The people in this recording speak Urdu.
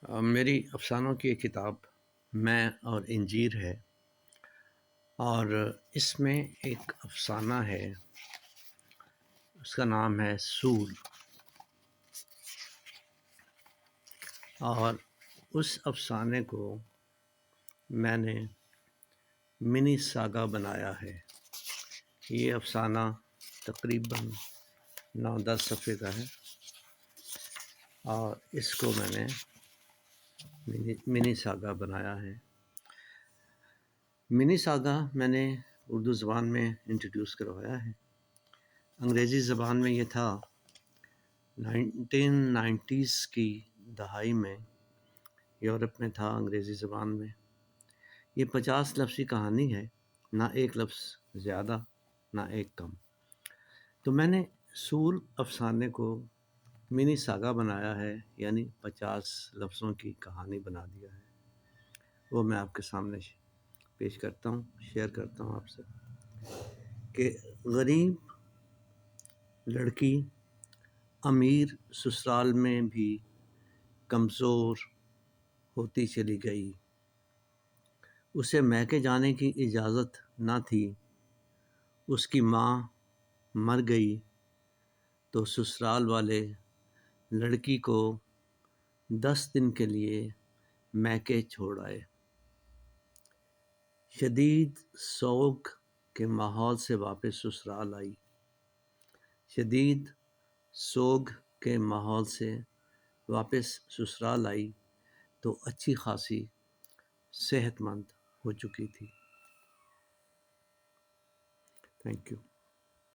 میری افسانوں کی ایک کتاب میں اور انجیر ہے، اور اس میں ایک افسانہ ہے، اس کا نام ہے سور۔ اور اس افسانے کو میں نے منی ساگا بنایا ہے۔ یہ افسانہ تقریباً 9-10 صفحے کا ہے، اور اس کو میں نے منی ساگا بنایا ہے۔ منی ساگا میں نے اردو زبان میں انٹروڈیوس کروایا ہے۔ انگریزی زبان میں یہ تھا 1990s کی دہائی میں، یورپ میں تھا انگریزی زبان میں۔ یہ 50 لفظی کہانی ہے، نہ ایک لفظ زیادہ نہ ایک کم۔ تو میں نے سور افسانے کو منی ساگا بنایا ہے، یعنی 50 لفظوں کی کہانی بنا دیا ہے۔ وہ میں آپ کے سامنے پیش کرتا ہوں، شیئر کرتا ہوں آپ سے کہ غریب لڑکی امیر سسرال میں بھی کمزور ہوتی چلی گئی۔ اسے میکے جانے کی اجازت نہ تھی۔ اس کی ماں مر گئی تو سسرال والے لڑکی کو 10 دن کے لیے میکے چھوڑ آئے۔ شدید سوگ کے ماحول سے واپس سسرال آئی۔ شدید سوگ کے ماحول سے واپس سسرال آئی تو اچھی خاصی صحت مند ہو چکی تھی۔ Thank you.